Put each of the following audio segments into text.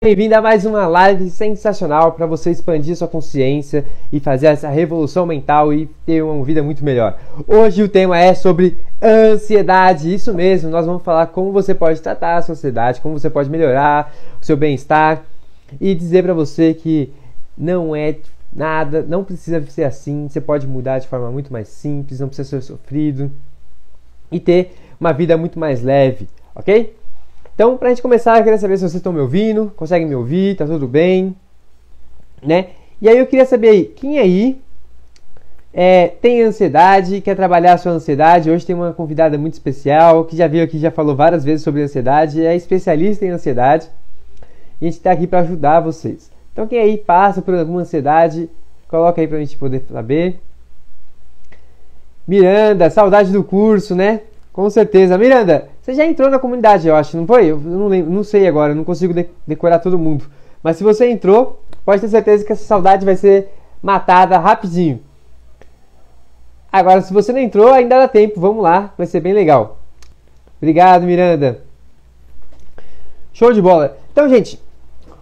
Bem-vindo a mais uma live sensacional para você expandir sua consciência e fazer essa revolução mental e ter uma vida muito melhor. Hoje o tema é sobre ansiedade, isso mesmo, nós vamos falar como você pode tratar a sua ansiedade, como você pode melhorar o seu bem-estar e dizer para você que não é nada, não precisa ser assim, você pode mudar de forma muito mais simples, não precisa ser sofrido e ter uma vida muito mais leve, ok? Então, pra gente começar, eu queria saber se vocês estão me ouvindo, conseguem me ouvir, tá tudo bem, né? E aí eu queria saber aí, quem aí tem ansiedade, quer trabalhar a sua ansiedade? Hoje tem uma convidada muito especial, que já veio aqui, já falou várias vezes sobre ansiedade, é especialista em ansiedade, e a gente tá aqui para ajudar vocês. Então, quem aí passa por alguma ansiedade, coloca aí pra gente poder saber. Miranda, saudade do curso, né? Com certeza. Miranda, você já entrou na comunidade, eu acho, não foi? Eu não lembro, não sei agora, eu não consigo decorar todo mundo. Mas se você entrou, pode ter certeza que essa saudade vai ser matada rapidinho. Agora, se você não entrou, ainda dá tempo, vamos lá, vai ser bem legal. Obrigado, Miranda. Show de bola. Então, gente,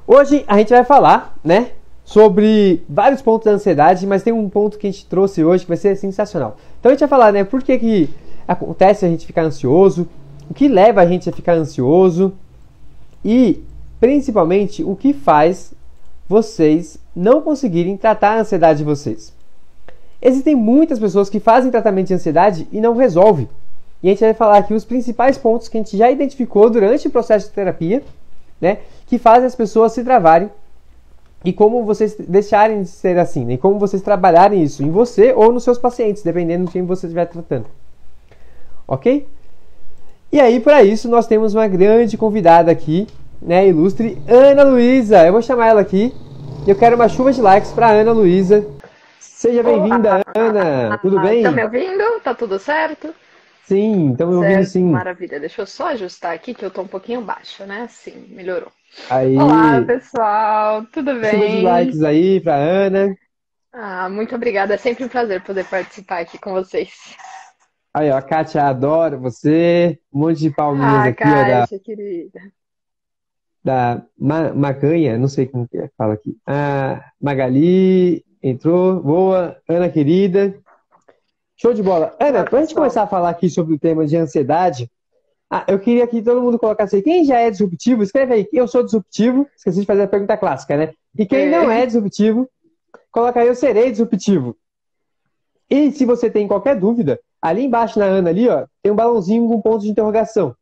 hoje a gente vai falar, né, sobre vários pontos da ansiedade, mas tem um ponto que a gente trouxe hoje que vai ser sensacional. Então a gente vai falar, né, por que acontece a gente ficar ansioso, o que leva a gente a ficar ansioso e, principalmente, o que faz vocês não conseguirem tratar a ansiedade de vocês. Existem muitas pessoas que fazem tratamento de ansiedade e não resolvem. E a gente vai falar aqui os principais pontos que a gente já identificou durante o processo de terapia, né, que fazem as pessoas se travarem e como vocês deixarem de ser assim, né, e como vocês trabalharem isso em você ou nos seus pacientes, dependendo de quem você estiver tratando. Ok? E aí, para isso, nós temos uma grande convidada aqui, né, ilustre, Ana Luísa. Eu vou chamar ela aqui. Eu quero uma chuva de likes para Ana Luísa. Seja bem-vinda, Ana. Tudo bem? Tá me ouvindo? Tá tudo certo? Sim, estamos ouvindo Certo, sim. maravilha. Deixa eu só ajustar aqui que eu tô um pouquinho baixa, né? Sim, melhorou. Olá, Aí, pessoal, tudo chuva de bem? likes aí para Ana. Muito obrigada. É sempre um prazer poder participar aqui com vocês. Aí, ó, a Kátia adora você. Um monte de palminhas aqui, ó, Caixa, querida. Macanha, não sei como que fala aqui. Ah, Magali entrou, boa. Ana querida. Show de bola. Ana, Olá, para a gente pessoal. começar a falar aqui sobre o tema de ansiedade, eu queria que todo mundo colocasse aí, quem já é disruptivo, escreve aí, eu sou disruptivo, esqueci de fazer a pergunta clássica, né? E quem não É, é disruptivo, coloca aí, eu serei disruptivo. E se você tem qualquer dúvida, ali embaixo na Ana, ali, ó, tem um balãozinho com um ponto de interrogação.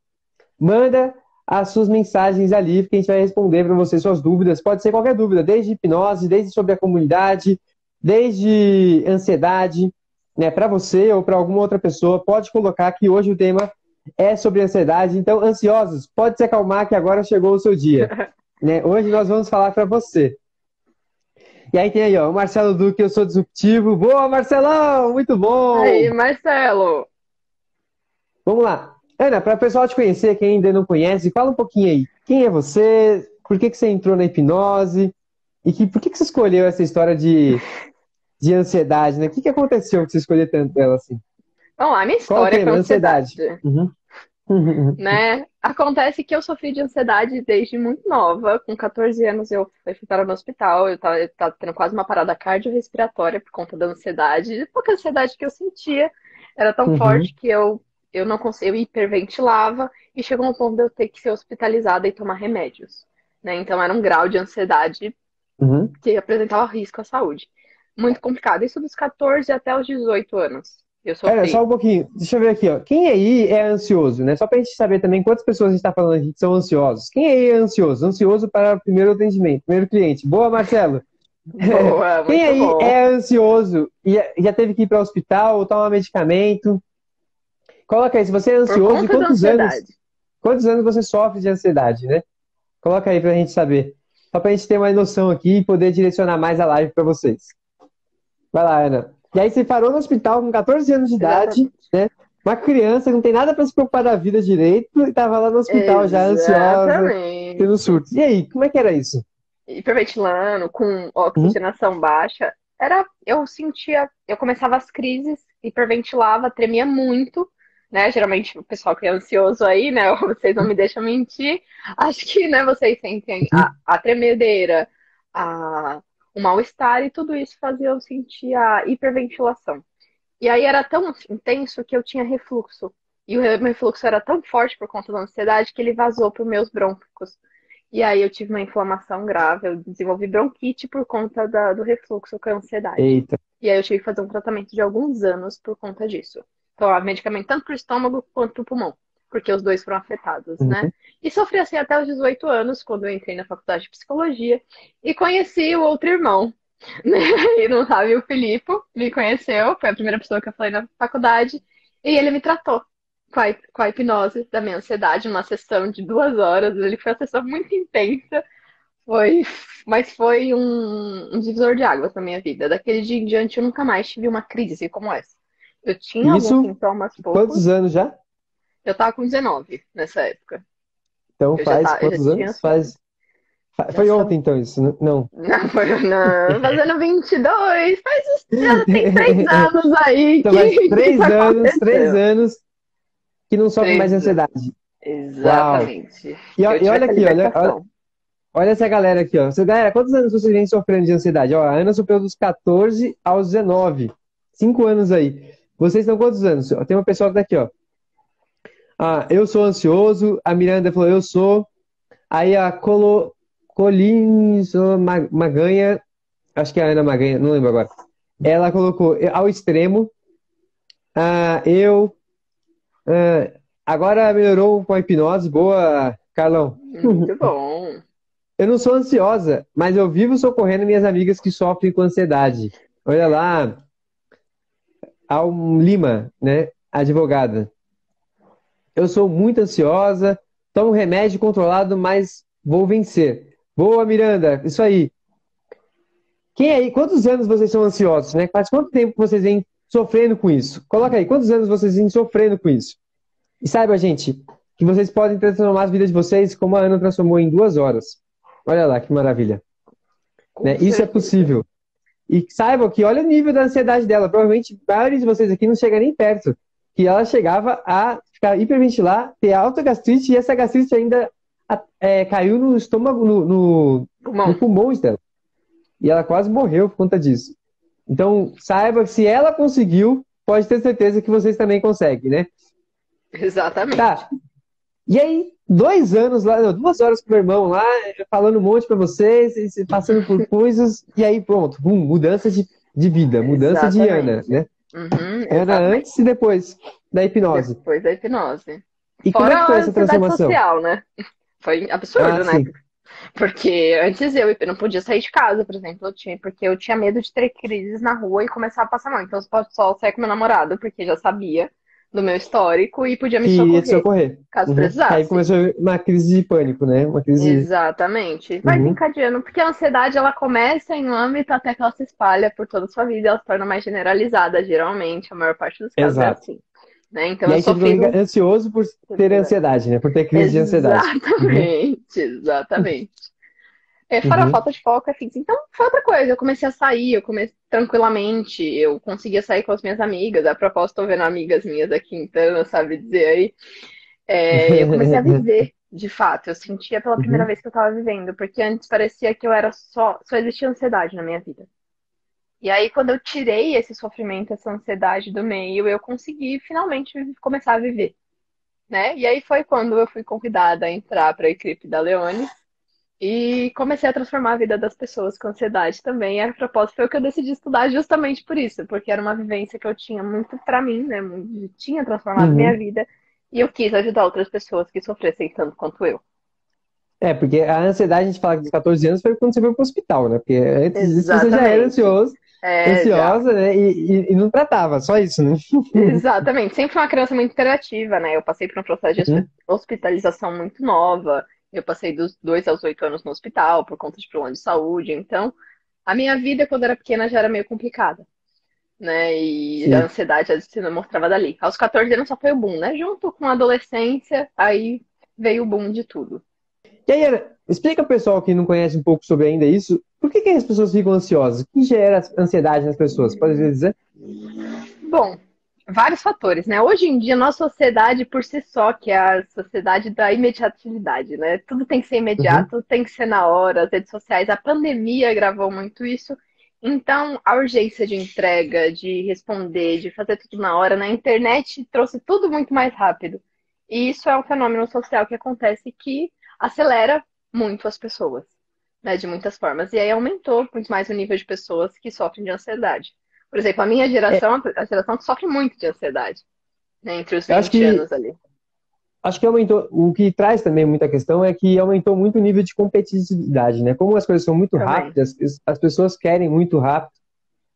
Manda as suas mensagens ali, que a gente vai responder para você suas dúvidas. Pode ser qualquer dúvida, desde hipnose, desde sobre a comunidade, desde ansiedade, né, para você ou para alguma outra pessoa. Pode colocar que hoje o tema é sobre ansiedade. Então, ansiosos, pode se acalmar que agora chegou o seu dia. Né? Hoje nós vamos falar para você. E aí tem aí, ó, o Marcelo Duque, eu sou disruptivo. Boa, Marcelão! Muito bom! Aí, Marcelo. Vamos lá. Ana, para o pessoal te conhecer, quem ainda não conhece, fala um pouquinho aí. Quem é você? Por que você entrou na hipnose? E por que você escolheu essa história de ansiedade, né? O que aconteceu que você escolheu tanto ela assim? Vamos lá, minha Qual o história com tema? ansiedade. Ansiedade. Uhum. Né? Acontece que eu sofri de ansiedade desde muito nova. Com 14 anos eu fui parar no hospital. Eu tava tendo quase uma parada cardiorrespiratória por conta da ansiedade. De pouca ansiedade que eu sentia. Era tão Uhum. forte que eu não conseguia, eu hiperventilava. E chegou um ponto de eu ter que ser hospitalizada e tomar remédios. Né? Então era um grau de ansiedade Uhum. que apresentava risco à saúde. Muito complicado. Isso dos 14 até os 18 anos. Eu Ana, só sofri. um pouquinho. Deixa eu ver aqui, ó. Quem aí é ansioso, né? Só pra gente saber também quantas pessoas a gente está falando aqui que são ansiosos. Quem aí é ansioso? Ansioso para o primeiro atendimento, primeiro cliente. Boa, Marcelo. Boa, Quem muito aí bom. é ansioso e já teve que ir para o hospital ou tomar medicamento? Coloca aí, se você é Por ansioso, e conta da ansiedade. quantos anos você sofre de ansiedade, né? Coloca aí pra gente saber. Só pra gente ter uma noção aqui e poder direcionar mais a live pra vocês. Vai lá, Ana. E aí você parou no hospital com 14 anos de idade, Exatamente. né? Uma criança que não tem nada pra se preocupar da vida direito e tava lá no hospital já ansiosa, tendo Exatamente. surtos. E aí, como é que era isso? Hiperventilando, com Uhum. oxigenação baixa. Eu começava as crises, hiperventilava, tremia muito, né? Geralmente o pessoal que é ansioso aí, né? Vocês não me deixam mentir. Acho que, né, vocês sentem a tremedeira, a, o mal-estar e tudo isso fazia eu sentir a hiperventilação. E aí era tão intenso que eu tinha refluxo. E o meu refluxo era tão forte por conta da ansiedade que ele vazou para os meus brônquios. E aí eu tive uma inflamação grave, eu desenvolvi bronquite por conta do refluxo com a ansiedade. Eita. E aí eu tive que fazer um tratamento de alguns anos por conta disso. Então, medicamento tanto para o estômago quanto para o pulmão, porque os dois foram afetados, né? Uhum. E sofri assim até os 18 anos, quando eu entrei na faculdade de psicologia e conheci o outro irmão, né? E não sabe, o Filipe me conheceu, foi a primeira pessoa que eu falei na faculdade, e ele me tratou com a hipnose da minha ansiedade, uma sessão de 2 horas. Ele foi uma sessão muito intensa, foi, mas foi um divisor de águas na minha vida. Daquele dia em diante, eu nunca mais tive uma crise como essa. Eu tinha alguns Isso, sintomas quantos poucos, anos já? eu tava com 19 nessa época. Então Eu já quantos tinha anos? ansiedade. Já Foi são. ontem então isso, não. Não, não, fazendo 22, já tem 3 anos aí Então faz que isso 3 aconteceu. anos que não sofre mais de 3 anos. ansiedade. Uau! Exatamente. E, Que eu e tive olha essa aqui, libertação. olha essa galera aqui, ó. Galera, quantos anos vocês vêm sofrendo de ansiedade? Ó, a Ana sofreu dos 14 aos 19. 5 anos aí. Vocês estão quantos anos? Ó, tem uma pessoa que tá aqui, ó. Ah, eu sou ansioso. A Miranda falou, eu sou. Aí a Colins Maganha, acho que é a Ana Maganha, não lembro agora. Ela colocou ao extremo. Ah, ah, agora melhorou com a hipnose. Boa, Carlão. Muito bom. Eu não sou ansiosa, mas eu vivo socorrendo minhas amigas que sofrem com ansiedade. Olha lá, Al Lima, né? Advogada. Eu sou muito ansiosa, tomo remédio controlado, mas vou vencer. Boa, Miranda, isso aí. Quem aí, quantos anos vocês são ansiosos, né? Faz quanto tempo vocês vêm sofrendo com isso? Coloca aí, quantos anos vocês vêm sofrendo com isso? E saiba, gente, que vocês podem transformar as vidas de vocês como a Ana transformou em 2 horas. Olha lá, que maravilha. Com Né? Isso é certeza. possível. E saibam que olha o nível da ansiedade dela. Provavelmente a maioria de vocês aqui não chega nem perto. Que ela chegava a ficar hiperventilar, ter alta gastrite, e essa gastrite ainda caiu no estômago, no Pulmão. pulmão dela. E ela quase morreu por conta disso. Então, saiba que se ela conseguiu, pode ter certeza que vocês também conseguem, né? Exatamente. Tá. E aí, 2 anos lá, não, 2 horas com o meu irmão lá, falando um monte pra vocês, e passando por coisas, e aí pronto, mudança de vida, mudança de Ana, Exatamente. né? Uhum, Ana exatamente. antes e depois da hipnose. Depois da hipnose. E como Fora é que a foi essa ansiedade transformação? social, né? Foi Ah, absurdo, né? sim. Porque antes eu não podia sair de casa, por exemplo, porque eu tinha medo de ter crises na rua e começar a passar mal. Então eu pode só sair com meu namorado, porque já sabia do meu histórico e podia me Que ia te socorrer, socorrer. caso Uhum. Aí precisasse. começou uma crise de pânico, né? Uma crise. Exatamente. Vai Uhum. desencadeando, porque a ansiedade ela começa em um âmbito até que ela se espalha por toda a sua vida e ela se torna mais generalizada, geralmente, a maior parte dos casos é Exato. assim, né? Então E eu aí você sofri fica ansioso por ter ansiedade, né? Por ter crise de ansiedade. Uhum. exatamente, exatamente. Fora a Uhum. falta de foco, afins. Então, foi outra coisa. Eu comecei a sair, eu comecei tranquilamente, eu conseguia sair com as minhas amigas. A propósito, tô vendo amigas minhas aqui em Tana, sabe dizer aí. Eu comecei a viver, de fato. Eu sentia pela primeira Uhum. vez que eu tava vivendo, porque antes parecia que eu era só existia ansiedade na minha vida. E aí, quando eu tirei esse sofrimento, essa ansiedade do meio, eu consegui finalmente começar a viver, né? E aí foi quando eu fui convidada a entrar para a equipe da Leone. E comecei a transformar a vida das pessoas com ansiedade também. E a propósito foi o que eu decidi estudar justamente por isso, porque era uma vivência que eu tinha muito pra mim, né? Tinha transformado minha Uhum. vida. E eu quis ajudar outras pessoas que sofressem tanto quanto eu. É, porque a ansiedade, a gente fala que dos 14 anos foi quando você foi pro hospital, né? Porque antes disso você já era Exatamente. Já. ansiosa, né? E não tratava, só isso, né? Exatamente. Sempre fui uma criança muito interativa, né? Eu passei por um processo de Uhum. hospitalização muito nova. Eu passei dos 2 aos 8 anos no hospital por conta de problema de saúde. Então, a minha vida quando era pequena já era meio complicada, né? E a Sim. ansiedade se mostrava dali. Aos 14 anos só foi o boom, né? Junto com a adolescência, aí veio o boom de tudo. E aí, Ana, explica pro pessoal que não conhece um pouco sobre ainda isso, por que as pessoas ficam ansiosas? O que gera ansiedade nas pessoas? Pode dizer? Bom, Vários fatores, né? Hoje em dia, nossa sociedade por si só, que é a sociedade da imediatividade, né? Tudo tem que ser Uhum. imediato, tem que ser na hora, as redes sociais, a pandemia gravou muito isso. Então, a urgência de entrega, de responder, de fazer tudo na hora, na internet trouxe tudo muito mais rápido. E isso é um fenômeno social que acontece que acelera muito as pessoas, né? De muitas formas. E aí aumentou muito mais o nível de pessoas que sofrem de ansiedade. Por exemplo, a minha É, geração é a geração que sofre muito de ansiedade, né, entre os eu 20 anos ali. acho que aumentou, o que traz também muita questão é que aumentou muito o nível de competitividade, né? Como as coisas são muito Também. rápidas, as pessoas querem muito rápido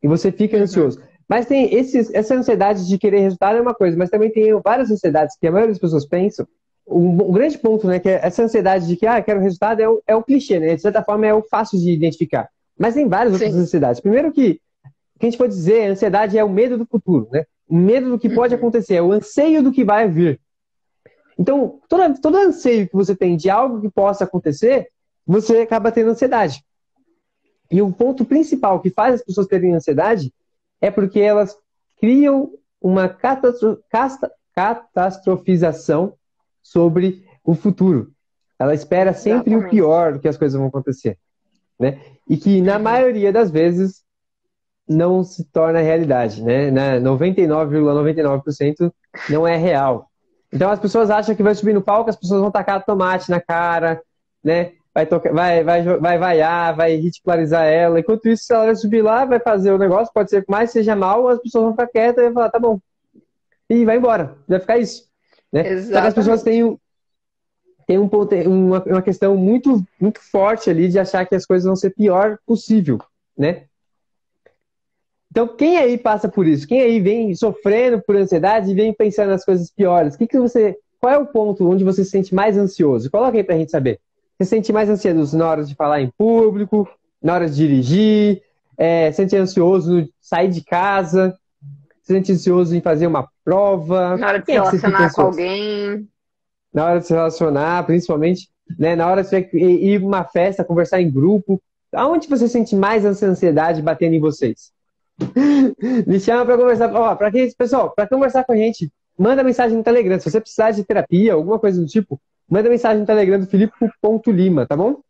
e você fica Uhum. ansioso. Mas tem essa ansiedade de querer resultado é uma coisa, mas também tem várias ansiedades que a maioria das pessoas pensam. Um grande ponto, né, que é essa ansiedade de que, quero resultado, é o clichê, né? De certa forma é o fácil de identificar. Mas tem várias outras Sim. ansiedades. Primeiro que, o que a gente pode dizer, a ansiedade é o medo do futuro, né? O medo do que pode Uhum. acontecer, é o anseio do que vai vir. Então, todo anseio que você tem de algo que possa acontecer, você acaba tendo ansiedade. E o ponto principal que faz as pessoas terem ansiedade é porque elas criam uma catastrofização sobre o futuro. Ela espera sempre o Exatamente. pior que as coisas vão acontecer, né? E que na Uhum. maioria das vezes não se torna realidade, né? 99,99% não é real. Então as pessoas acham que vai subir no palco, as pessoas vão tacar tomate na cara, né? Vai tocar, vai vaiar, vai ridicularizar ela. Enquanto isso, se ela vai subir lá, vai fazer o negócio, pode ser que mais seja mal, as pessoas vão ficar quietas e vai falar, tá bom, e vai embora, vai ficar isso, né? Só que as pessoas Exatamente. têm uma questão muito, muito forte ali de achar que as coisas vão ser pior possível, né? Então, quem aí passa por isso? Quem aí vem sofrendo por ansiedade e vem pensando nas coisas piores? Qual é o ponto onde você se sente mais ansioso? Coloca aí pra gente saber. Você se sente mais ansioso na hora de falar em público, na hora de dirigir, se sente ansioso no sair de casa, se sente ansioso em fazer uma prova? Na hora de se Quem é que você fica relacionar com ansioso? alguém. Na hora de se relacionar, principalmente, né? Na hora de você ir pra uma festa, conversar em grupo. Aonde você sente mais essa ansiedade batendo em vocês? Me chama pra conversar. Ó, pra que, pessoal, pra conversar com a gente, manda mensagem no Telegram. Se você precisar de terapia, alguma coisa do tipo, manda mensagem no Telegram do Filipe.lima, tá bom?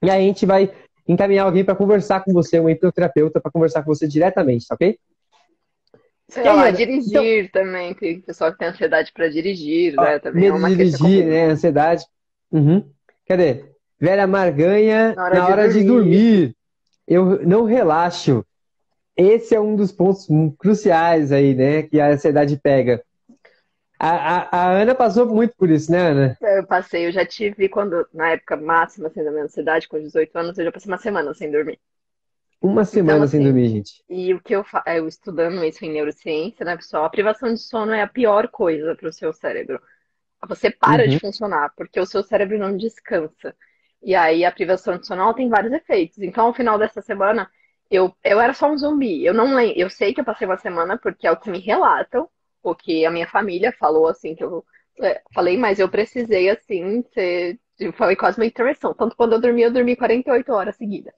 E aí a gente vai encaminhar alguém pra conversar com você, um hipnoterapeuta, pra conversar com você diretamente, tá ok? Sei E aí, lá, Ana? Então, dirigir também. Tem pessoal que tem ansiedade para dirigir, ó, né? Também é medo de uma questão dirigir, comum. né? Ansiedade. Uhum. Cadê? Vera Marganha, Na hora na de hora de dormir. dormir, eu não relaxo. Esse é um dos pontos cruciais aí, né? Que a ansiedade pega. A Ana passou muito por isso, né, Ana? Eu passei, eu já tive quando, na época máxima assim, da minha ansiedade, com 18 anos, eu já passei uma semana sem dormir. Uma Então, semana sem assim, dormir, gente. e o que eu estudando isso em neurociência, né, pessoal? A privação de sono é a pior coisa para o seu cérebro. Você para de Uhum. funcionar, porque o seu cérebro não descansa. E aí a privação de sono ela tem vários efeitos. Então, ao final dessa semana, eu era só um zumbi. Eu não lembro, eu sei que eu passei uma semana porque é o que me relatam, o que a minha família falou assim que eu falei, mas eu precisei assim ser, foi quase uma intervenção. Tanto quando eu dormi 48 horas seguidas.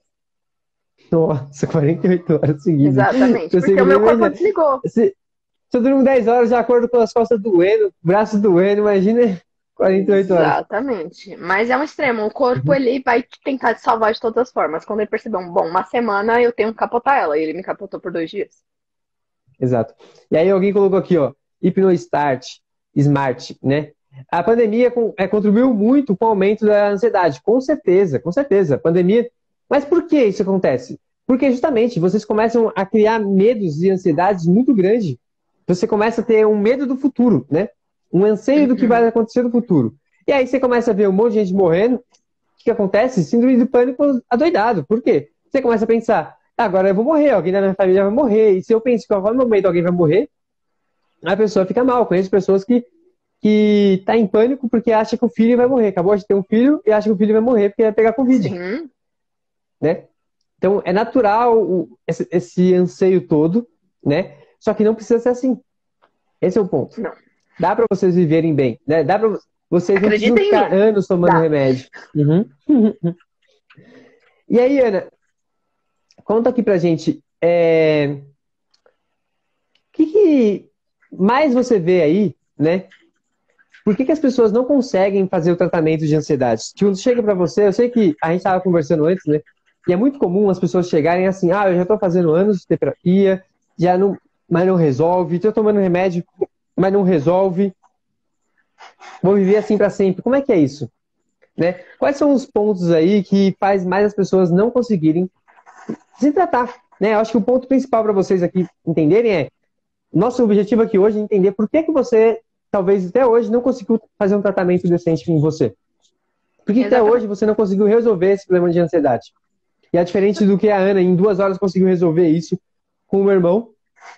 Nossa, 48 horas seguidas. Exatamente, Eu sei porque que o nem meu corpo imagina. desligou. Se eu durmo 10 horas, já acordo com as costas doendo, braço doendo, imagina 48 horas. Exatamente. Mas é um extremo. O corpo, Uhum. ele vai tentar te salvar de todas as formas. Quando ele percebeu, bom, uma semana eu tenho que capotar ela. E ele me capotou por 2 dias. Exato. E aí alguém colocou aqui, ó, HipnoStart, Smart, né? A pandemia contribuiu muito com o aumento da ansiedade, com certeza, com certeza. A pandemia. Mas por que isso acontece? Porque justamente vocês começam a criar medos e ansiedades muito grandes. Você começa a ter um medo do futuro, né? Um anseio do que vai Uhum. acontecer no futuro. E aí você começa a ver um monte de gente morrendo. O que acontece? Síndrome do pânico adoidado. Por quê? Você começa a pensar, agora eu vou morrer, alguém da minha família vai morrer. E se eu penso que a qualquer momento alguém vai morrer, a pessoa fica mal. Conheço pessoas que tá em pânico porque acha que o filho vai morrer. Acabou de ter um filho e acha que o filho vai morrer porque vai pegar Covid, Sim. né? Então é natural esse anseio todo, né? Só que não precisa ser assim. Esse é o ponto. Não. Dá para vocês viverem bem, né? Vocês não precisam Acredita em ficar mim. anos tomando Dá. remédio. Uhum. E aí, Ana, conta aqui pra gente, que mais você vê aí, né? Por que as pessoas não conseguem fazer o tratamento de ansiedade? Quando chega para você, eu sei que a gente estava conversando antes, né? E é muito comum as pessoas chegarem assim, eu já estou fazendo anos de terapia, já não, mas não resolve, estou tomando remédio, mas não resolve, vou viver assim para sempre. Como é que é isso? Né? Quais são os pontos aí que faz mais as pessoas não conseguirem se tratar? Né? Eu acho que o ponto principal para vocês aqui entenderem é, nosso objetivo aqui hoje é entender por que você, talvez até hoje, não conseguiu fazer um tratamento decente em você. Por que até hoje Exatamente. você não conseguiu resolver esse problema de ansiedade? E é diferente do que a Ana, em 2 horas, conseguiu resolver isso com o meu irmão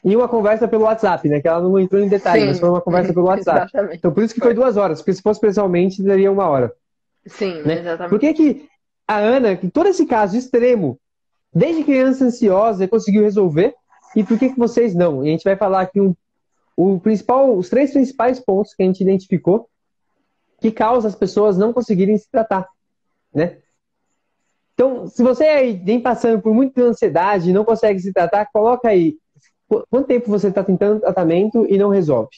em uma conversa pelo WhatsApp, né? Que ela não entrou em detalhe, mas foi Sim, uma conversa pelo WhatsApp. exatamente. Então, por isso que foi Foi. 2 horas, porque se fosse pessoalmente, daria 1 hora, Sim, né? Por exatamente. que a Ana, que todo esse caso extremo, desde criança ansiosa, conseguiu resolver, e por que vocês não? E a gente vai falar aqui os 3 principais pontos que a gente identificou que causam as pessoas não conseguirem se tratar, né? Então, se você aí vem passando por muita ansiedade e não consegue se tratar, coloca aí quanto tempo você está tentando tratamento e não resolve.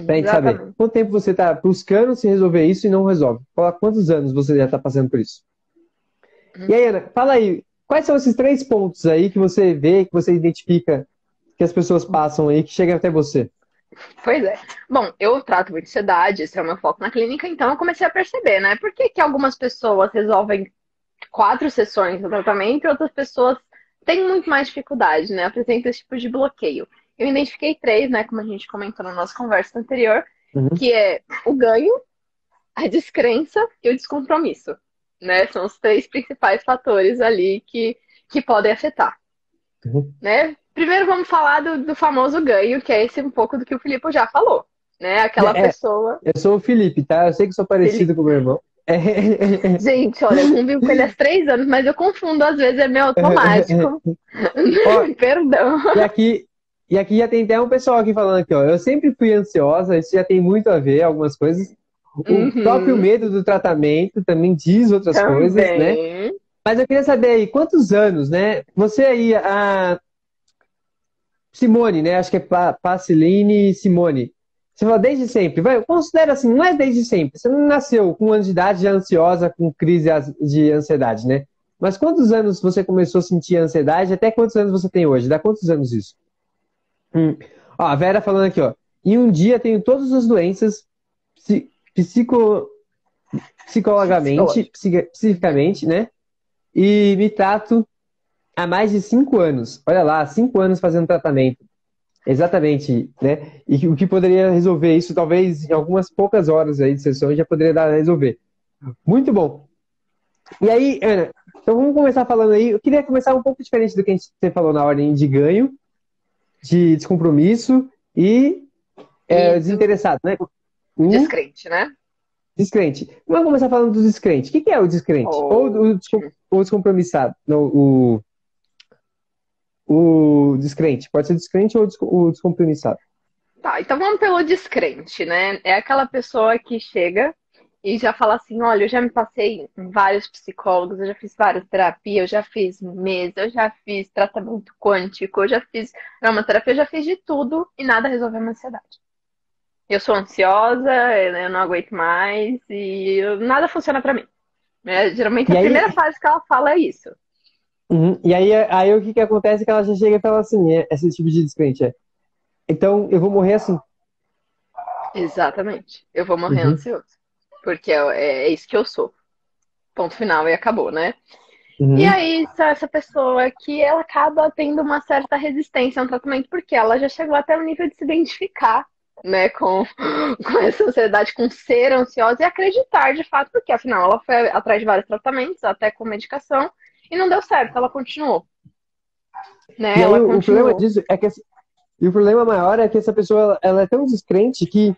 Pra gente saber. Exatamente. Quanto tempo você está buscando se resolver isso e não resolve. Coloca quantos anos você já está passando por isso. E aí, Ana, fala aí, quais são esses 3 pontos aí que você vê, que você identifica que as pessoas passam aí, que chegam até você? Pois é. Bom, eu trato muito ansiedade, esse é o meu foco na clínica, então eu comecei a perceber, né? Por que que algumas pessoas resolvem 4 sessões do tratamento e outras pessoas têm muito mais dificuldade, né? Apresentam esse tipo de bloqueio. Eu identifiquei 3, né? Como a gente comentou na nossa conversa anterior, Uhum, que é o ganho, a descrença e o descompromisso, né? São os 3 principais fatores ali que podem afetar, uhum. né? Primeiro vamos falar do famoso ganho, que é esse um pouco do que o Filipe já falou, né? Aquela É, pessoa. eu sou o Felipe, tá? Eu sei que sou parecido com o meu irmão. Gente, olha, eu convivo com ele há 3 anos, mas eu confundo, às vezes é meio automático. Ó, Perdão. e aqui, e aqui já tem até um pessoal aqui falando aqui, ó. Eu sempre fui ansiosa, isso já tem muito a ver, algumas coisas. O próprio Uhum, medo do tratamento também diz outras coisas, né? também. Mas eu queria saber aí, quantos anos, né? Você aí, a Simone, né? Acho que é Paciline Simone. Você falou desde sempre. Vai, considera assim, não é desde sempre. Você não nasceu com 1 ano de idade já ansiosa, com crise de ansiedade, né? Mas quantos anos você começou a sentir ansiedade? Até quantos anos você tem hoje? Dá quantos anos isso? Hum. Ó, a Vera falando aqui, ó. Em um dia tenho todas as doenças psico, psicologicamente, Psicológico. psiquicamente, né? E me trato há mais de 5 anos. Olha lá, 5 anos fazendo tratamento. Exatamente, né? E o que poderia resolver isso, talvez em algumas poucas horas aí de sessão já poderia dar a resolver. Muito bom. E aí, Ana, então vamos começar falando aí. Eu queria começar um pouco diferente do que você falou na ordem de ganho, de descompromisso e E do desinteressado, né? O descrente, né? descrente. Vamos começar falando do descrente. O que é o descrente? Ou Ótimo. o descompromissado? Não, o descrente. Pode ser descrente ou o descompromissado. Tá, então vamos pelo descrente, né? É aquela pessoa que chega e já fala assim: olha, eu já me passei em vários psicólogos, eu já fiz várias terapias, eu já fiz mesa, eu já fiz tratamento quântico, eu já fiz aromaterapia, eu já fiz de tudo e nada resolveu a minha ansiedade. Eu sou ansiosa, eu não aguento mais e nada funciona pra mim. Né? Geralmente E a aí, primeira frase que ela fala é isso. uhum, e aí o que que acontece é que ela já chega e fala assim, esse tipo de descrente é. Então eu vou morrer assim. Exatamente. Eu vou morrer Uhum, ansioso. Porque é isso que eu sou. Ponto final e acabou, né? E uhum. aí, essa pessoa que ela acaba tendo uma certa resistência a um tratamento, porque ela já chegou até o nível de se identificar, né, com essa ansiedade, com ser ansiosa e acreditar de fato, porque afinal ela foi atrás de vários tratamentos, até com medicação, e não deu certo, ela continuou, né? E aí Ela o problema continuou. disso é que e o problema maior é que essa pessoa ela é tão descrente que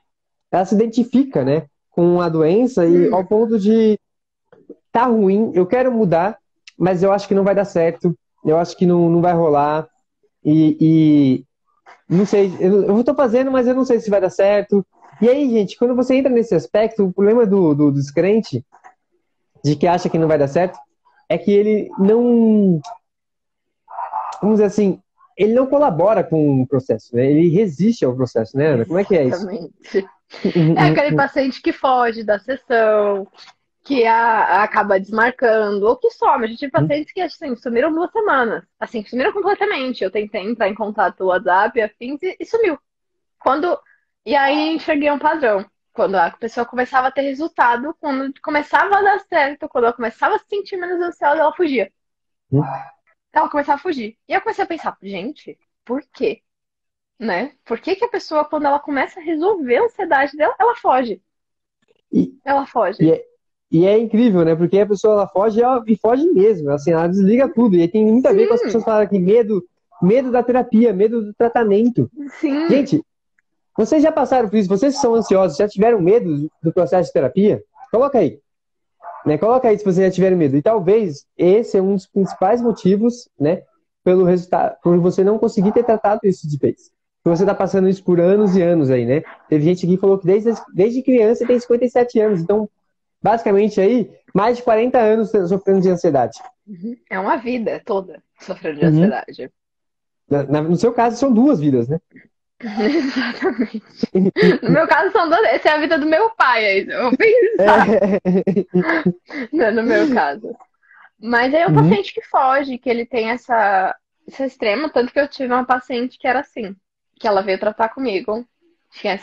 ela se identifica, né, com a doença e ao ponto de tá ruim, eu quero mudar, mas eu acho que não vai dar certo, eu acho que não vai rolar e não sei, eu estou fazendo, mas eu não sei se vai dar certo. E aí, gente, quando você entra nesse aspecto, o problema do descrente, de que acha que não vai dar certo, é que ele não, vamos dizer assim, ele não colabora com o processo, né? Ele resiste ao processo, né, Ana? Como é que é isso? Exatamente. É aquele paciente que foge da sessão, que acaba desmarcando, ou que some. A gente tem pacientes que, assim, sumiram 2 semanas. Assim, sumiram completamente. Eu tentei entrar em contato no WhatsApp, afins, e sumiu. Quando... E aí enxerguei um padrão. Quando a pessoa começava a ter resultado, quando começava a dar certo, quando ela começava a se sentir menos ansiosa, ela fugia. Ela começava a fugir. E eu comecei a pensar, gente, por quê? Né? Por que que a pessoa, quando ela começa a resolver a ansiedade dela, ela foge? E, Ela e, foge. é, e é incrível, né? Porque a pessoa ela foge e foge mesmo, assim, ela desliga tudo. E tem muito a ver com as pessoas Sim, falarem que medo da terapia, medo do tratamento. sim. Gente, vocês já passaram por isso? Vocês que são ansiosos, já tiveram medo do processo de terapia? Coloca aí, né? Coloca aí se vocês já tiveram medo. E talvez esse é um dos principais motivos, né? Pelo resultado, por você não conseguir ter tratado isso de vez. Porque você tá passando isso por anos e anos aí, né? Teve gente que falou que desde criança tem 57 anos. Então, basicamente aí, mais de 40 anos sofrendo de ansiedade. É uma vida toda sofrendo de Uhum. ansiedade. No seu caso, são 2 vidas, né? Exatamente. No meu caso, são 12. Essa é a vida do meu pai, aí eu vou pensar. É. Né, no meu caso. Mas aí é o Uhum. paciente que foge, que ele tem essa extrema, tanto que eu tive uma paciente que era assim, que ela veio tratar comigo, tinha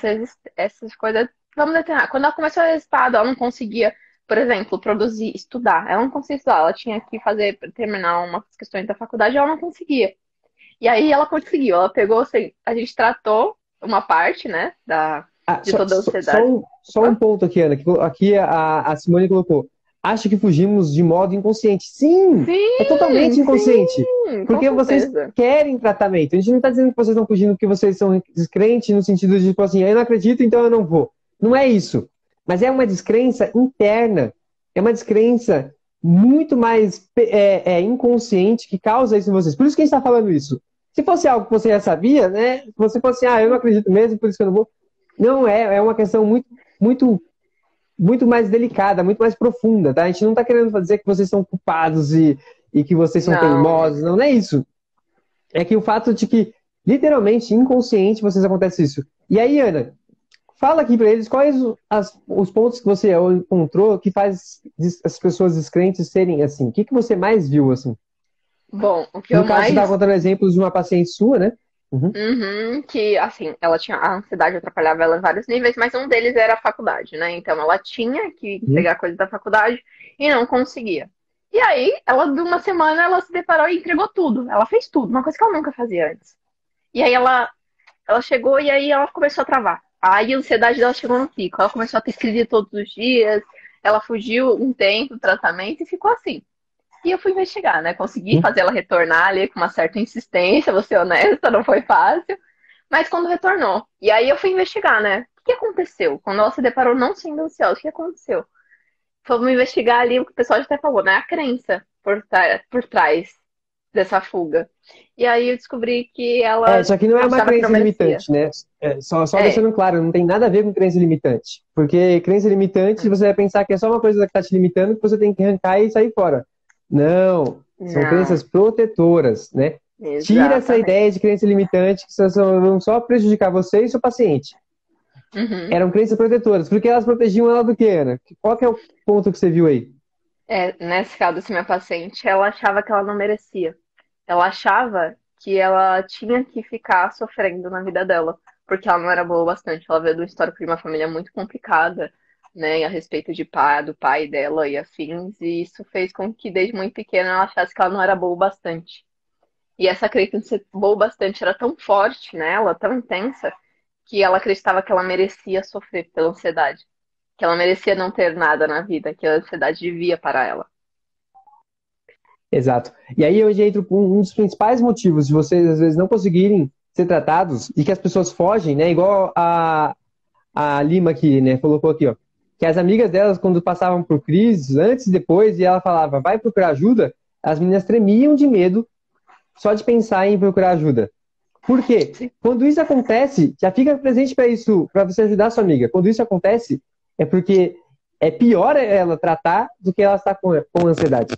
essas coisas, vamos determinar. Quando ela começou o resultado, ela não conseguia, por exemplo, produzir, estudar. Ela não conseguia estudar, ela tinha que fazer, terminar umas questões da faculdade, ela não conseguia. E aí ela conseguiu, ela pegou, assim, a gente tratou uma parte, né, Ah, de toda a ansiedade. só um Opa. ponto aqui, Ana. Aqui a Simone colocou. Acho que fugimos de modo inconsciente. Sim, é Sim, totalmente inconsciente. sim, com Porque vocês certeza. querem tratamento. A gente não está dizendo que vocês estão fugindo porque vocês são descrentes no sentido de, tipo assim, eu não acredito, então eu não vou. Não é isso. Mas é uma descrença interna. É uma descrença muito mais inconsciente que causa isso em vocês. Por isso que a gente está falando isso. Se fosse algo que você já sabia, né? Se você fosse, eu não acredito mesmo, por isso que eu não vou. Não é uma questão muito, muito mais delicada, muito mais profunda, tá? A gente não tá querendo dizer que vocês são culpados e que vocês são Não. teimosos, não é isso. É que o fato de que, literalmente, inconsciente, vocês acontece isso. E aí, Ana, fala aqui pra eles quais os pontos que você encontrou que faz as pessoas descrentes serem assim. O que você mais viu, assim? Bom, o que eu No caso, você estava mais. contando exemplos de uma paciente sua, né? Uhum. Uhum, que, assim, ela tinha. A ansiedade atrapalhava ela em vários níveis, mas um deles era a faculdade, né? Então ela tinha que Uhum. entregar coisas da faculdade e não conseguia. E aí, ela, de uma semana, ela se deparou e entregou tudo. Ela fez tudo, uma coisa que ela nunca fazia antes. E aí ela chegou e aí ela começou a travar. Aí a ansiedade dela chegou no pico. Ela começou a ter crise todos os dias. Ela fugiu um tempo do tratamento e ficou assim. E eu fui investigar, né? Consegui fazer ela retornar ali com uma certa insistência, vou ser honesta, não foi fácil. Mas quando retornou. E aí eu fui investigar, né? O que aconteceu? Quando ela se deparou não sendo ansiosa, o que aconteceu? Fomos investigar ali o que o pessoal já até falou, né? A crença por trás dessa fuga. E aí eu descobri que ela Só que não é uma achava que não crença merecia. limitante, né? Só É, deixando claro, não tem nada a ver com crença limitante. Porque crença limitante, você vai pensar que é só uma coisa que está te limitando que você tem que arrancar e sair fora. Não, são não, crenças protetoras, né? Tira essa exatamente. ideia de crença limitante que vão só prejudicar você e seu paciente. Uhum. Eram crenças protetoras, porque elas protegiam ela do quê, Ana? Qual que é o ponto que você viu aí? É, nesse caso, desse minha paciente, ela achava que ela não merecia. Ela achava que ela tinha que ficar sofrendo na vida dela, porque ela não era boa o bastante. Ela veio de um histórico de uma família muito complicada, né, a respeito do pai dela e afins, e isso fez com que desde muito pequena ela achasse que ela não era boa o bastante. E essa crença de ser boa o bastante era tão forte nela, tão intensa, que ela acreditava que ela merecia sofrer pela ansiedade, que ela merecia não ter nada na vida, que a ansiedade devia para ela. Exato. E aí hoje entra um dos principais motivos de vocês, às vezes, não conseguirem ser tratados e que as pessoas fogem, né? Igual a Lima aqui, né? Colocou aqui, ó. Que as amigas delas, quando passavam por crises, antes e depois, e ela falava, vai procurar ajuda, as meninas tremiam de medo só de pensar em procurar ajuda. Por quê? Sim. Quando isso acontece, já fica presente para isso, para você ajudar a sua amiga. Quando isso acontece, é porque é pior ela tratar do que ela estar com ansiedade.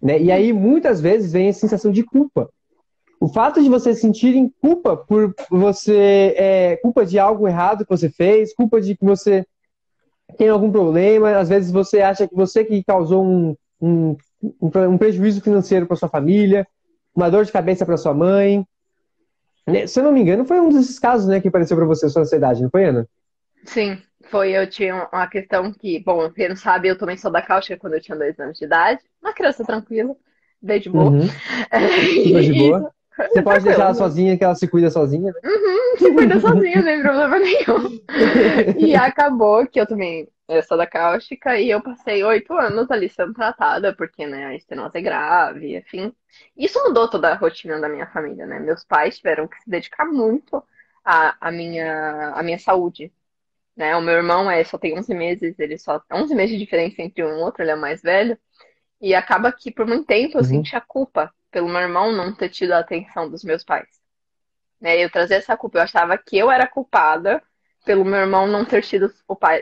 Né? E aí, muitas vezes, vem a sensação de culpa. O fato de você sentirem culpa por você, culpa de algo errado que você fez, culpa de que você tem algum problema, às vezes você acha que você que causou um prejuízo financeiro para sua família, uma dor de cabeça para sua mãe. Né? Se eu não me engano, foi um desses casos, né, que apareceu para você, sua ansiedade, não foi, Ana? Sim, foi. Eu tinha uma questão que, bom, quem não sabe, eu tomei soda cáustica quando eu tinha 2 anos de idade. Uma criança tranquila, bem de boa. Uhum, super de E isso, boa. Você pode deixar ela tranquila. sozinha, que ela se cuida sozinha, né? Se cuida sozinha, sem problema nenhum. E acabou que eu tomei soda cáustica e eu passei 8 anos ali sendo tratada, porque, né, a estenose é grave, enfim. Isso mudou toda a rotina da minha família, né? Meus pais tiveram que se dedicar muito à minha saúde, né? O meu irmão só tem 11 meses, ele só 11 meses de diferença entre um e outro, ele é mais velho. E acaba que por muito tempo eu Uhum. senti a culpa pelo meu irmão não ter tido a atenção dos meus pais, né? Eu trazia essa culpa, eu achava que eu era culpada pelo meu irmão não ter tido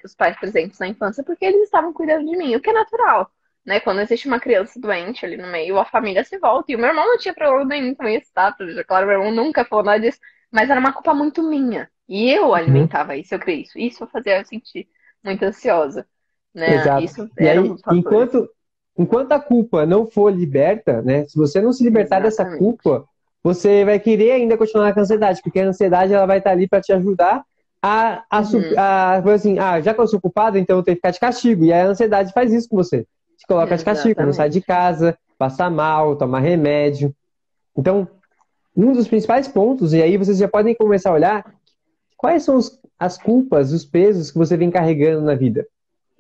os pais presentes na infância, porque eles estavam cuidando de mim, o que é natural, né? Quando existe uma criança doente ali no meio, a família se volta. E o meu irmão não tinha problema nenhum com isso, tá? Claro, meu irmão nunca falou nada disso, mas era uma culpa muito minha. E eu Uhum. alimentava isso, eu criei isso. Isso fazia eu sentir muito ansiosa, né? Exato. Isso E era um aí, dos fatores. enquanto a culpa não for liberta, né? Se você não se libertar dessa Exatamente. culpa, você vai querer ainda continuar com a ansiedade, porque a ansiedade ela vai estar ali para te ajudar Uhum. assim, já que eu sou culpado, então eu tenho que ficar de castigo. E a ansiedade faz isso com você. Te coloca de castigo, quando sai de Exatamente. casa, passa mal, toma remédio. Então, um dos principais pontos, e aí vocês já podem começar a olhar quais são as culpas, os pesos que você vem carregando na vida,